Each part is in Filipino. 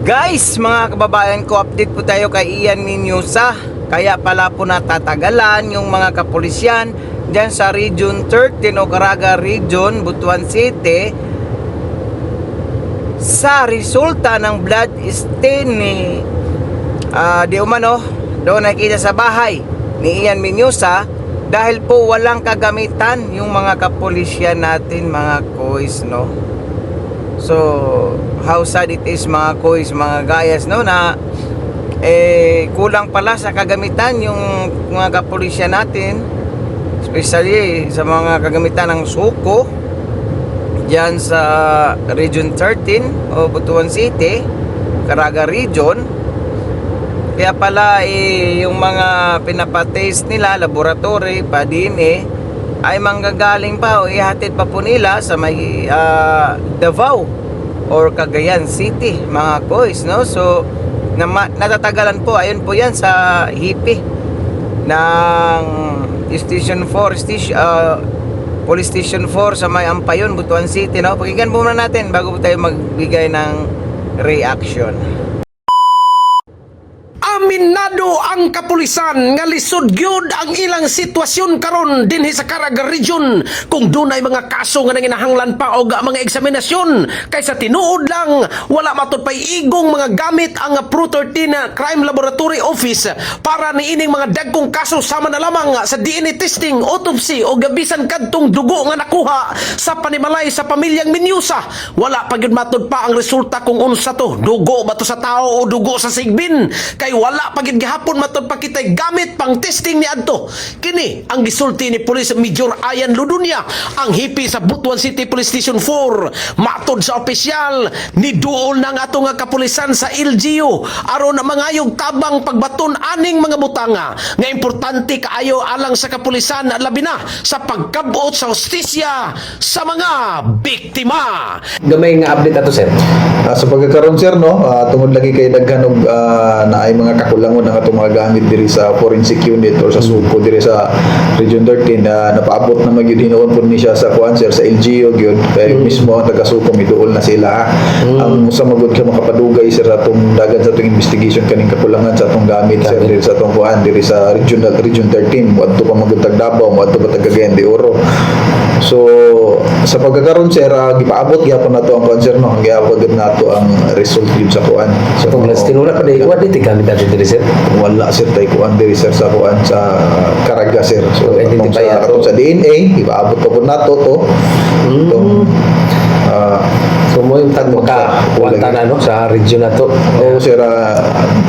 Guys, mga kababayan ko, update po tayo kay Ian Minyusa. Kaya pala po natatagalan yung mga kapulisyan dyan sa Region 13 o Caraga Region, Butuan City sa resulta ng blood stain ni di umano doon nakita sa bahay ni Ian Minyusa dahil po walang kagamitan yung mga kapulisyan natin, mga kois, no? So, how sad it is, mga kois, mga gayas, no, na kulang pala sa kagamitan yung mga kapulisyan natin, especially sa mga kagamitan ng suko dyan sa Region 13 o Butuan City, Caraga Region. Kaya pala yung mga pinapataste nila, laboratory, pa-DNA, ay manggagaling pa o ihatid pa po nila sa may Davao or Cagayan City, mga kois, no? So natatagalan po, ayun po yan sa hipi ng Station 4 Police Station 4 sa may Ampayon, Butuan City, no? Pakinggan po muna natin bago po tayo magbigay ng reaction. Aminado ang kapulisan nga lisod gyud ang ilang sitwasyon karon dinhi sa Caraga Region kung dunay mga kaso nga nanginahanglan pa og mga eksaminasyon kaysa tinuod lang wala matud pay igong mga gamit ang Pro 13 Crime Laboratory Office para niining mga dagkong kaso sama na lamang sa DNA testing, autopsy o gabisan kadtong dugo nga nakuha sa panimalay sa pamilyang Minyusa. Wala pa gyud matud pa ang resulta kung unsa to, dugo ba to sa tao o dugo sa sigbin, kay wala pagid gihapon matud pa kitay gamit pang testing ni adto. Kini ang gisulti ni Police Major Ayan Ludunya, ang hipi sa Butuan City Police Station 4. Matod sa opisyal, ni duol ng ato nga kapulisan sa LGU aron mangayog tabang pagbaton aning mga butanga nga importante kaayo alang sa kapulisan, labi na sa pagkabuot sa hustisya sa mga biktima. Gamay nga update ato, sir. Sa pagkakaroon, sir, no, tungod lagi kay daghan og na ay mga kakulangon ang atong mga gamit diri sa forensic unit or sa suko diri sa Region 13 na napaabot na magyud hinuon po ni siya sa kuan, sir, sa LGU gyud kay mismo ang taga suko miduol na sila. Ang sa magud ka makapadugay, sir, atong dagan sa atong investigation kaning kakulangan sa atong gamit, sir, diri sa atong kuan diri sa Region 13 adto pa magud tag Davao, adto pa tag Cagayan de Oro. So sa pagkakaroon, sir, gipaabot gyapon nato ang kuan, sir, no, giabot nato ang result gyud sa kuan. So kung last tinula pa dai wa di gamit ato diri, sir. Wala, sir, tay kuan diri, sir, sa kuan sa Caraga, sir. So identify atong sa DNA gipaabot pa pud nato to. So mo yung tag makakuwanta na, no, sa region na to. Oo, sir,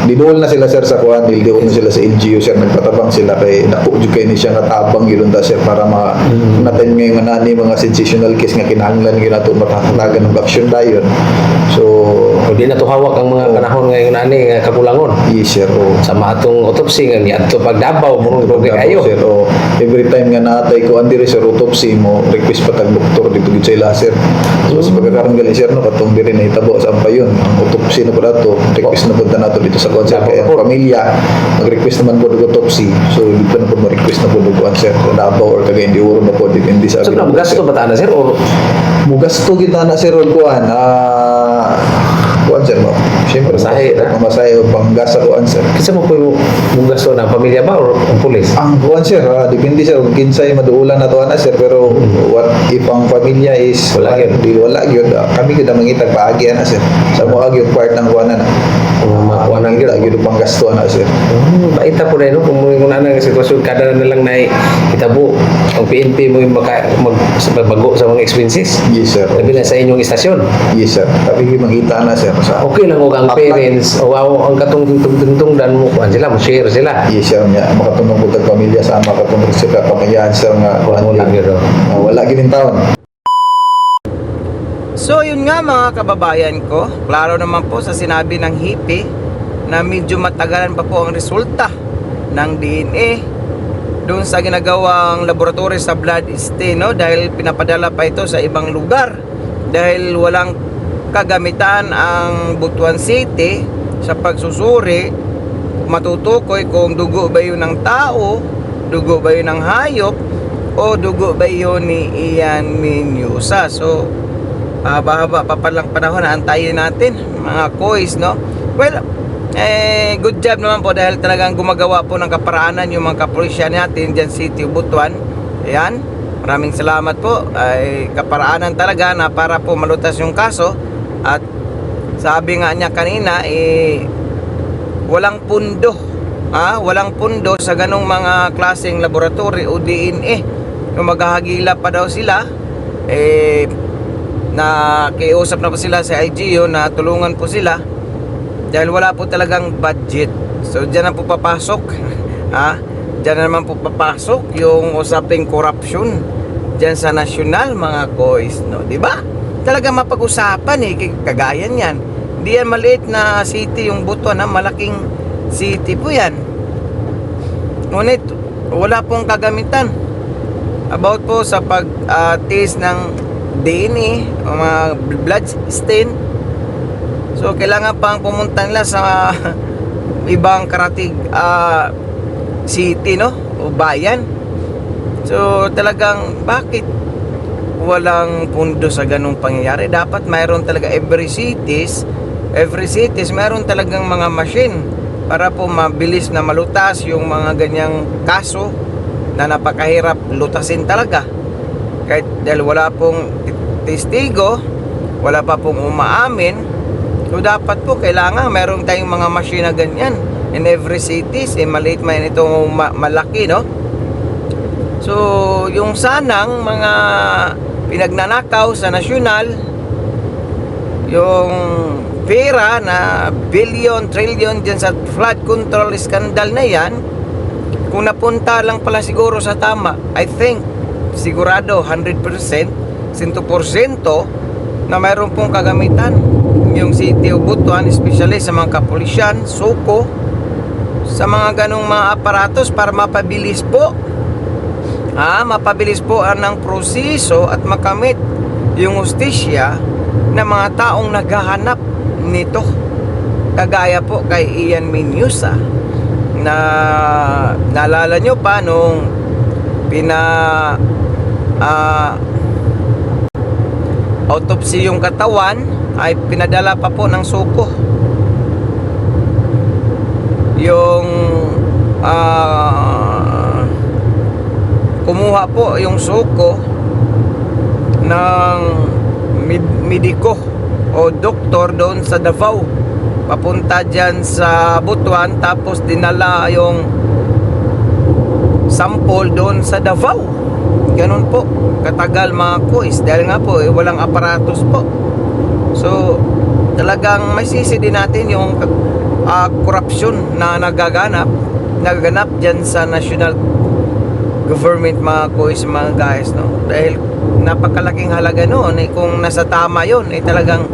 dinuol na sila, sir, sa kuan, dinuol na sila sa LGU, sir, nagpatabang sila kay naku jud kay ni siya natabang gyud ta, sir, para natin ngayon nani mga sensational case nga kinahanglan gyud nato matatagan ng action dayon. So di na to hawak ang mga panahon ngayon ani nga kakulangon. yes, sir. Sama atong autopsy nga ni adto pagdabaw murong progre kayo. Sir, every time nga naatay ko andiri sa autopsy mo request pa tag doktor dito gid sa ila, sir. So sa pagkakaroon gali, sir, no, katong diri na hitabo sa Ampayon ang autopsy na po dato, request na po nato dito sa kuan, sir, kay ang pamilya mag-request naman po og autopsy. So dito na po mo-request na po og kuan, sir, sa Davao or Cagayan de Oro na po depende sa So gasto ba ta na, sir, o mugasto kita na, sir, og kuan kuan, sir, mo siyempre Masahe, masahe o panggasa kuan, sir. kisa mo po mong gasto na pamilya ba o ang pulis? Ang kuan, sir, depende, sir, kung kinsay maduulan na to, sir, pero what if ang pamilya is Wala gyud. di wala gyud, kami gyud ang mangitag paagi na, sir, sa mo gyud part ng kuan na Makuanan gyud. gyud pang gasto na, sir. Baita po na, no, kung ano ang sitwasyon kada na lang na kitabo ang PNP mo yung magbago sa mga expenses. Yes, sir. Labi na sa inyong istasyon. Yes, sir, kami gyud mangita na, sir, sa Okay lang kung ang parents o ang katong tungtungdan mo kuan sila, mo share sila. yes, sir, nga makatulong po tag pamilya sa makatulong sila pamayan, sir, nga Wala gyud. wala gyud in taon. So yun nga, mga kababayan ko, klaro naman po sa sinabi ng hipi na medyo matagalan pa po ang resulta ng DNA doon sa ginagawang laboratory sa blood stain, no? Dahil pinapadala pa ito sa ibang lugar dahil walang kagamitan ang Butuan City sa pagsusuri, matutukoy kung dugo ba yun ng tao, dugo ba yun ng hayop, o dugo ba yun ni Ian Minyusa. So haba-haba pa palang panahon na antayin natin mga kois, no? Well, good job naman po dahil talagang gumagawa po ng kaparaanan yung mga kapulisyan natin dyan City of Butuan. Ayan, maraming salamat po. Ay kaparaanan talaga na para po malutas yung kaso. At sabi nga niya kanina, walang pundo. Walang pundo sa ganong mga klaseng laboratory o DNA. Yung maghahagila pa daw sila, nakiusap na po sila sa IGO na tulungan po sila dahil wala po talagang budget. So dyan na po papasok dyan na naman po papasok yung usaping corruption dyan sa nasyonal, mga kois, no? Diba? Talaga mapag-usapan kagayan yan. Hindi yan maliit na city yung Butuan, malaking city po yan. Ngunit wala pong kagamitan about po sa pag-test ng DNA o mga blood stain. So kailangan pang pumunta nila sa ibang karatig city, no, o bayan. So talagang bakit walang pundo sa ganung pangyayari? Dapat mayroon talaga every cities mayroon talagang mga machine para po mabilis na malutas yung mga ganyang kaso na napakahirap lutasin talaga. Kahit dahil wala pong testigo, wala pa pong umaamin, so dapat po kailangan meron tayong mga machine na ganyan in every cities, maliit man ito malaki, no? So yung sanang mga pinagnanakaw sa nasyonal, yung pera na billion, trillion dyan sa flood control scandal na yan, kung napunta lang pala siguro sa tama, I think sigurado 100%, 100% na mayroon pong kagamitan yung City of Butuan, especially sa mga kapulisyan, suko, sa mga ganong mga aparatos para mapabilis po ang proseso at makamit yung hustisya ng mga taong naghahanap nito. Kagaya po kay Ian Minyusa na naalala nyo pa nung autopsy yung katawan, ay pinadala pa po ng suko yung kumuha po yung suko ng mediko o doktor doon sa Davao papunta dyan sa Butuan, tapos dinala yung sample doon sa Davao. Ganun po katagal, mga kuis, dahil nga po walang aparatos po. So talagang may sisi din natin yung corruption na nagaganap dyan sa national government, mga kuis, mga guys, no? Dahil napakalaking halaga noon, kung nasa tama yun, talagang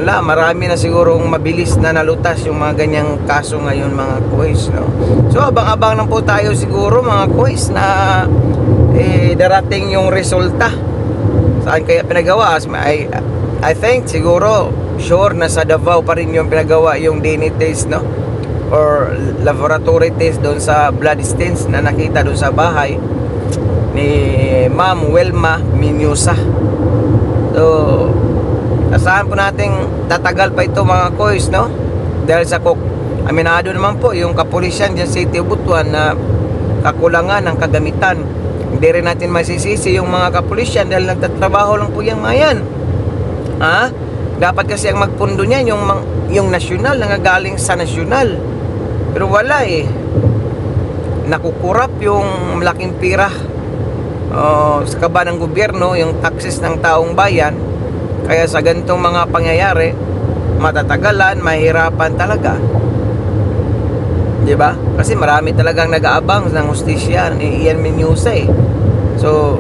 marami na sigurong mabilis na nalutas yung mga ganyang kaso ngayon, mga kuis, no? So abang-abang lang po tayo siguro, mga kuis, na darating yung resulta. Saan kaya pinagawa? I think siguro sure na sa Davao pa rin yung pinagawa yung DNA test, no, or laboratory test doon sa blood stains na nakita doon sa bahay ni Ma'am Welma Minyusa. So asahan po nating tatagal pa ito, mga kois, no, dahil sa aminado naman po yung kapulisyan dyan sa City of Butuan na kakulangan ng kagamitan. Hindi rin natin masisisi yung mga kapulisyan dahil nagtatrabaho lang po yung mga yan. Dapat kasi ang magpundo niyan yung nasyonal, nangagaling sa nasyonal. Pero wala nakukurap yung malaking pira sa kaba ng gobyerno, yung taxes ng taong bayan. Kaya sa ganitong mga pangyayari, matatagalan, mahirapan talaga. Diba? Kasi marami talagang nag-aabang ng hustisya ni Ian Minyusa. So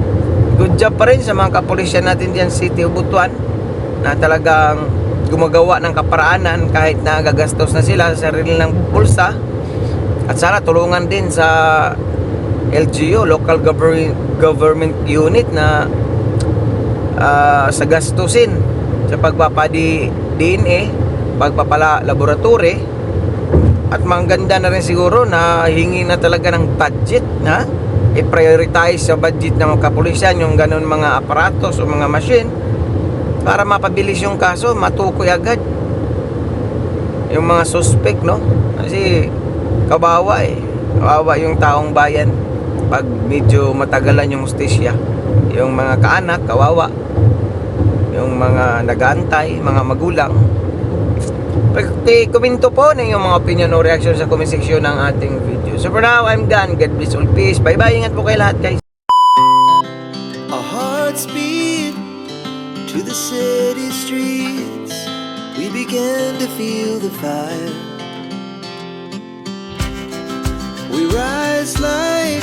good job pa rin sa mga kapulisyan natin dyan City of Butuan na talagang gumagawa ng kaparaanan kahit na gagastos na sila sa sarili ng bulsa. At sana tulungan din sa LGU, Local Government Unit, na sa gastusin sa pagpapadi-DNA, pagpapala laboratory. At maganda na rin siguro na hingi na talaga ng budget, na i-prioritize sa budget ng mga kapulisan yung ganun mga aparatos o mga machine para mapabilis yung kaso, matukoy agad yung mga suspect, no? Kasi kawawa eh. Kawawa yung taong bayan pag medyo matagalan yung hustisya. Yung mga kaanak, kawawa. Yung mga nag-aantay, mga magulang. Komento po na yung mga opinion o reaction sa comment section ng ating video. So for now, I'm done. God bless all. Peace. Bye-bye. Ingat po kayo lahat, guys. Our hearts beat to the city streets. We began to feel the fire. We rise like